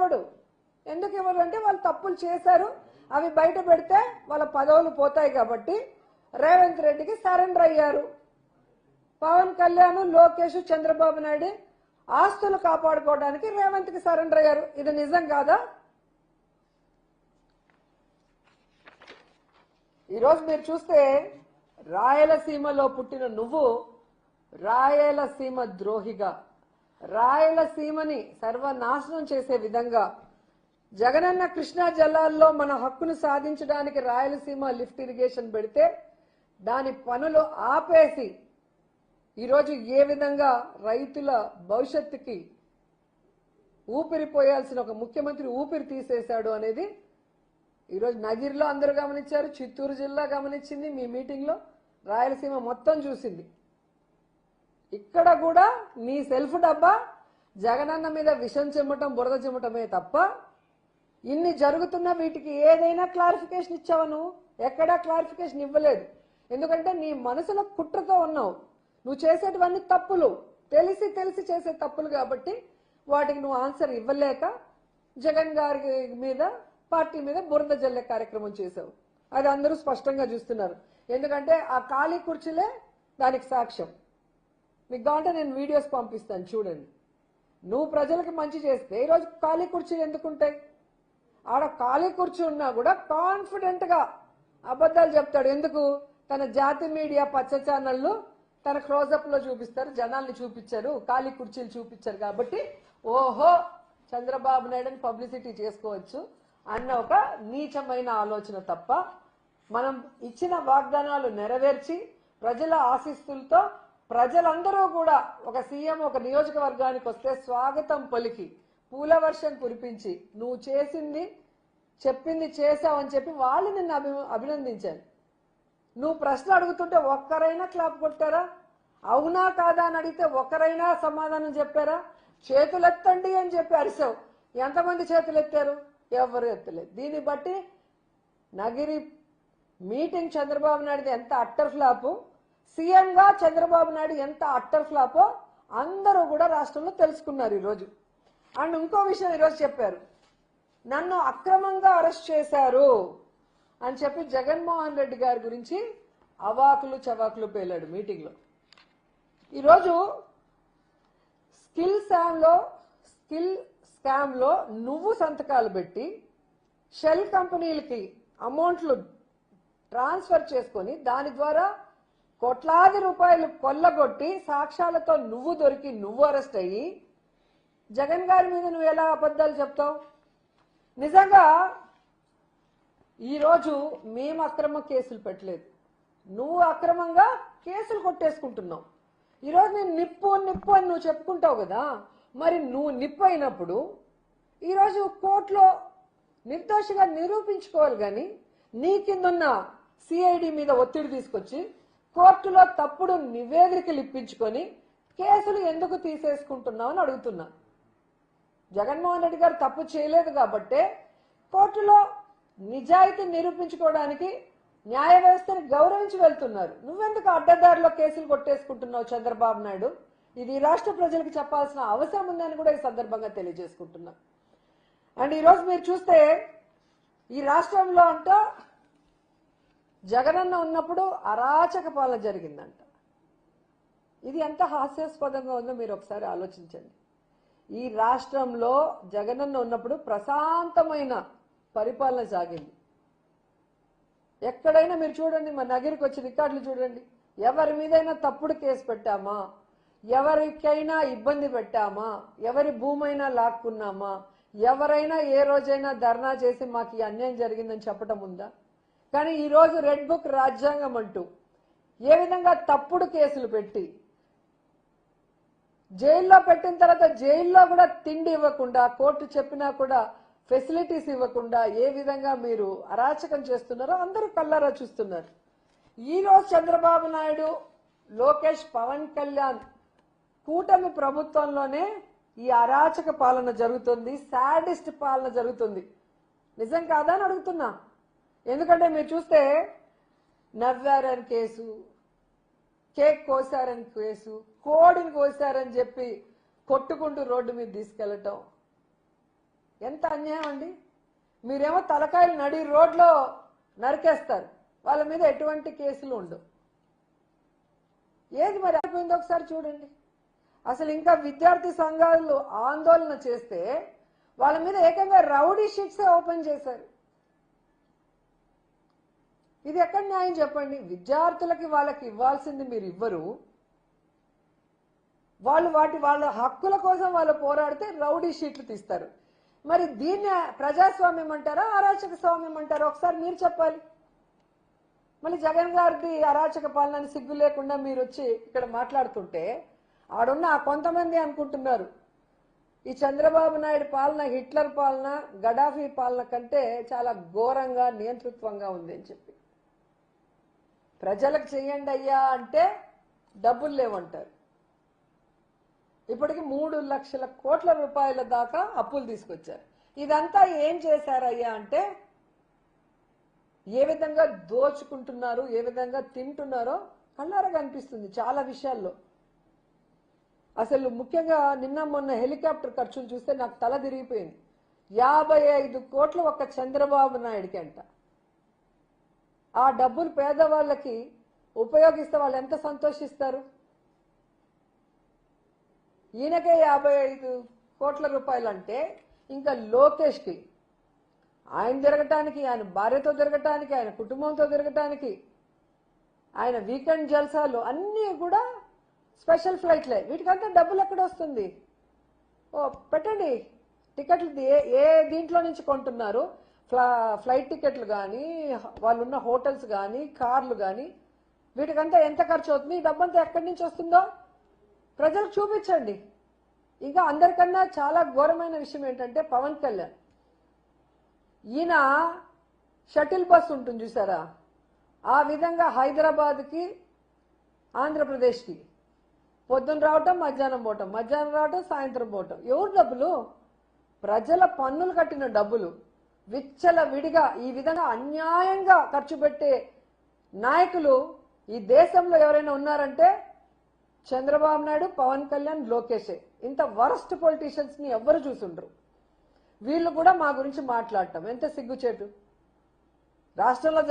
ఇవ్వడు. ఎందుకు ఇవ్వడు అంటే వాళ్ళు తప్పులు చేశారు, అవి బయట పెడితే వాళ్ళ పదవులు పోతాయి కాబట్టి రేవంత్ రెడ్డికి సరెండర్ అయ్యారు. పవన్ కళ్యాణ్, లోకేష్, చంద్రబాబు నాయుడు ఆస్తులు కాపాడుకోవడానికి రేవంత్కి సరెండర్ అయ్యారు. ఇది నిజం కాదా? ఈరోజు మీరు చూస్తే రాయలసీమలో పుట్టిన నువ్వు రాయలసీమ ద్రోహిగా, రాయలసీమని సర్వనాశనం చేసే విధంగా జగనన్న కృష్ణా జలాల్లో మన హక్కును సాధించడానికి రాయలసీమ లిఫ్ట్ ఇరిగేషన్ పెడితే దాని పనులు ఆపేసి ఈరోజు ఏ విధంగా రైతుల భవిష్యత్తుకి ఊపిరిపోయాల్సిన ఒక ముఖ్యమంత్రి ఊపిరి తీసేశాడు అనేది ఈరోజు నగిరిలో అందరూ గమనించారు, చిత్తూరు జిల్లా గమనించింది, మీ మీటింగ్లో రాయలసీమ మొత్తం చూసింది. ఇక్కడ కూడా నీ సెల్ఫ్ డబ్బా జగనన్న మీద విషం చెమ్మటం, బురద చెమ్మటమే తప్ప ఇన్ని జరుగుతున్నా వీటికి ఏదైనా క్లారిఫికేషన్ ఇచ్చావా? నువ్వు ఎక్కడా క్లారిఫికేషన్ ఇవ్వలేదు. ఎందుకంటే నీ మనసులో కుట్రతో ఉన్నావు. నువ్వు చేసేటివన్నీ తప్పులు, తెలిసి తెలిసి చేసే తప్పులు కాబట్టి వాటికి నువ్వు ఆన్సర్ ఇవ్వలేక జగన్ గారి మీద, పార్టీ మీద బురద జల్లే కార్యక్రమం చేశావు. అది అందరూ స్పష్టంగా చూస్తున్నారు. ఎందుకంటే ఆ ఖాళీ కుర్చీలే దానికి సాక్ష్యం. మీకు కావాలంటే నేను వీడియోస్ పంపిస్తాను, చూడండి. నువ్వు ప్రజలకు మంచి చేస్తే ఈరోజు ఖాళీ కుర్చీలు ఎందుకుంటాయి? ఆడ ఖాళీ కుర్చీ ఉన్నా కూడా కాన్ఫిడెంట్ గా అబద్ధాలు చెప్తాడు. ఎందుకు? తన జాతి మీడియా పచ్చ ఛానళ్ళు తన క్లోజప్ లో చూపిస్తారు, జనాల్ని చూపించారు, ఖాళీ కుర్చీలు చూపించారు కాబట్టి ఓహో చంద్రబాబు నాయుడుని పబ్లిసిటీ చేసుకోవచ్చు అన్న ఒక నీచమైన ఆలోచన తప్ప, మనం ఇచ్చిన వాగ్దానాలు నెరవేర్చి ప్రజల ఆశీస్సులతో ప్రజలందరూ కూడా ఒక సీఎం ఒక నియోజకవర్గానికి వస్తే స్వాగతం పలికి పూల వర్షం కురిపించి నువ్వు చేసింది చెప్పింది చేసావని చెప్పి వాళ్ళు నిన్ను అభినందించారు. నువ్వు ప్రశ్న అడుగుతుంటే ఒక్కరైనా క్లాప్ కొట్టారా? అవునా కాదా అని అడిగితే ఒక్కరైనా సమాధానం చెప్పారా? చేతులెత్తండి అని చెప్పి అరిసావు. ఎంతమంది చేతులు ఎత్తారు? ఎవరు ఎత్తలేదు. దీన్ని బట్టి నగిరి మీటింగ్ చంద్రబాబు నాయుడు ఎంత అట్టర్ ఫ్లాపు, సీఎంగా చంద్రబాబు నాయుడు ఎంత అట్టర్ ఫ్లాపో అందరూ కూడా రాష్ట్రంలో తెలుసుకున్నారు ఈరోజు. అండ్ ఇంకో విషయం ఈరోజు చెప్పారు, నన్ను అక్రమంగా అరెస్ట్ చేశారు అని చెప్పి జగన్మోహన్ రెడ్డి గారి గురించి అవాకులు చవాకులు పేలాడు మీటింగ్లో. ఈరోజు స్కిల్ స్కామ్లో నువ్వు సంతకాలు పెట్టి షెల్ కంపెనీలకి అమౌంట్లు ట్రాన్స్ఫర్ చేసుకొని దాని ద్వారా కోట్లాది రూపాయలు కొల్లగొట్టి సాక్ష్యాలతో నువ్వు దొరికి నువ్వు అరెస్ట్ అయ్యి జగన్ గారి మీద నువ్వు ఎలా అబద్ధాలు చెప్తావు? నిజంగా ఈరోజు మేము అక్రమ కేసులు పెట్టలేదు, నువ్వు అక్రమంగా కేసులు కొట్టేసుకుంటున్నావు. ఈరోజు నేను నిప్పు నిప్పు అని నువ్వు చెప్పుకుంటావు కదా, మరి నువ్వు నిప్పు అయినప్పుడు ఈరోజు కోర్టులో నిర్దోషిగా నిరూపించుకోవాలి. కానీ నీ కిందున్న సిఐడి మీద ఒత్తిడి తీసుకొచ్చి కోర్టులో తప్పుడు నివేదికలు ఇప్పించుకొని కేసులు ఎందుకు తీసేసుకుంటున్నావు అని అడుగుతున్నా. జగన్మోహన్ రెడ్డి గారు తప్పు చేయలేదు కాబట్టే కోర్టులో నిజాయితీ నిరూపించుకోవడానికి న్యాయ వ్యవస్థని గౌరవించి వెళ్తున్నారు. నువ్వెందుకు అడ్డదారిలో కేసులు కొట్టేసుకుంటున్నావు చంద్రబాబు నాయుడు? ఇది రాష్ట్ర ప్రజలకు చెప్పాల్సిన అవసరం ఉందని కూడా ఈ సందర్భంగా తెలియజేసుకుంటున్నా. అండ్ ఈరోజు మీరు చూస్తే ఈ రాష్ట్రంలో అంట జగనన్న ఉన్నప్పుడు అరాచక పాలన జరిగిందంట. ఇది ఎంత హాస్యాస్పదంగా ఉందో మీరు ఒకసారి ఆలోచించండి. ఈ రాష్ట్రంలో జగనన్న ఉన్నప్పుడు ప్రశాంతమైన పరిపాలన సాగింది. ఎక్కడైనా మీరు చూడండి, మా నగిరికి వచ్చి రికార్డులు చూడండి, ఎవరి మీదైనా తప్పుడు కేసు పెట్టామా, ఎవరికైనా ఇబ్బంది పెట్టామా, ఎవరి భూమైనా లాక్కున్నామా, ఎవరైనా ఏ రోజైనా ధర్నా చేసి మాకు ఈ అన్యాయం జరిగిందని చెప్పడం ఉందా? కానీ ఈరోజు రెడ్ బుక్ రాజ్యాంగం అంటూ ఏ విధంగా తప్పుడు కేసులు పెట్టి జైల్లో పెట్టిన తర్వాత జైల్లో కూడా తిండి ఇవ్వకుండా, కోర్టు చెప్పినా కూడా ఫెసిలిటీస్ ఇవ్వకుండా ఏ విధంగా మీరు అరాచకం చేస్తున్నారో అందరూ కళ్ళారా చూస్తున్నారు. ఈరోజు చంద్రబాబు నాయుడు, లోకేష్, పవన్ కళ్యాణ్ కూటమి ప్రభుత్వంలోనే ఈ అరాచక పాలన జరుగుతుంది, సాడిస్ట్ పాలన జరుగుతుంది. నిజం కాదా అని అడుగుతున్నా. ఎందుకంటే మీరు చూస్తే నవ్వారని కేసు, కేక్ కోసారని కేసు, కోడిని కోసారని చెప్పి కొట్టుకుంటూ రోడ్డు మీద తీసుకెళ్లటం, ఎంత అన్యాయం అండి. మీరేమో తలకాయలు నడి రోడ్లో నరికేస్తారు, వాళ్ళ మీద ఎటువంటి కేసులు ఉండవు. ఏది మరి అయిపోయిందో ఒకసారి చూడండి. అసలు ఇంకా విద్యార్థి సంఘాలు ఆందోళన చేస్తే వాళ్ళ మీద ఏకంగా రౌడీ షీట్స్ ఓపెన్ చేశారు. ఇది ఎక్కడ న్యాయం చెప్పండి? విద్యార్థులకి వాళ్ళకి ఇవ్వాల్సింది మీరు ఇవ్వరు, వాళ్ళు వాళ్ళ హక్కుల కోసం వాళ్ళు పోరాడితే రౌడీ షీట్లు తీస్తారు. మరి దీన్ని ప్రజాస్వామ్యం అంటారా, అరాచక స్వామ్యం అంటారా? ఒకసారి మీరు చెప్పాలి. మళ్ళీ జగన్ గారిది అరాచక పాలన సిగ్గు లేకుండా మీరు వచ్చి ఇక్కడ మాట్లాడుతుంటే ఆడున్న కొంతమంది అనుకుంటున్నారు ఈ చంద్రబాబు నాయుడు పాలన హిట్లర్ పాలన, గడాఫీ పాలన కంటే చాలా ఘోరంగా నియంతృత్వంగా ఉంది అని చెప్పి. ప్రజలకు చెయ్యండి అయ్యా అంటే డబ్బులు లేవంటారు. ఇప్పటికి 3 లక్షల కోట్ల రూపాయల దాకా అప్పులు తీసుకొచ్చారు. ఇదంతా ఏం చేశారయ్యా అంటే ఏ విధంగా దోచుకుంటున్నారు, ఏ విధంగా తింటున్నారో కళ్ళారా కనిపిస్తుంది చాలా విషయాల్లో. అసలు ముఖ్యంగా నిన్న మొన్న హెలికాప్టర్ ఖర్చులు చూస్తే నాకు తల తిరిగిపోయింది. 55 కోట్లు ఒక్క చంద్రబాబు నాయుడికి అంట. ఆ డబ్బులు పేదవాళ్ళకి ఉపయోగిస్తే వాళ్ళు ఎంత సంతోషిస్తారు. ఈయనకే 55 కోట్ల రూపాయలు అంటే ఇంకా లోకేష్కి ఆయన తిరగటానికి, ఆయన భార్యతో తిరగటానికి, ఆయన కుటుంబంతో తిరగటానికి, ఆయన వీకెండ్ జల్సాలు అన్నీ కూడా స్పెషల్ ఫ్లైట్లే. వీటికంతా డబ్బులు ఎక్కడ వస్తుంది? ఓ పెట్టండి టికెట్లు, ఏ దీంట్లో నుంచి కొంటున్నారు? ఫ్లైట్ టికెట్లు కానీ, వాళ్ళున్న హోటల్స్ కానీ, కార్లు కానీ, వీటికంతా ఎంత ఖర్చు అవుతుంది? ఈ డబ్బంతా ఎక్కడి నుంచి వస్తుందో ప్రజలకు చూపించండి. ఇంకా అందరికన్నా చాలా ఘోరమైన విషయం ఏంటంటే పవన్ కళ్యాణ్ ఈయన షటిల్ బస్ ఉంటుంది చూసారా, ఆ విధంగా హైదరాబాద్కి ఆంధ్రప్రదేశ్కి పొద్దున రావటం, మధ్యాహ్నం పోవటం, మధ్యాహ్నం రావటం, సాయంత్రం పోవటం. ఎవరు డబ్బులు? ప్రజల పన్నులు కట్టిన డబ్బులు విచ్చల విడిగా ఈ విధంగా అన్యాయంగా ఖర్చు పెట్టే నాయకులు ఈ దేశంలో ఎవరైనా ఉన్నారంటే చంద్రబాబు నాయుడు, పవన్ కళ్యాణ్, లోకేషే. ఇంత వరస్ట్ పొలిటీషియన్స్ ని ఎవ్వరు చూసుండ్రు. వీళ్ళు కూడా మా గురించి మాట్లాడటం ఎంత సిగ్గుచేటు. రాష్ట్రంలో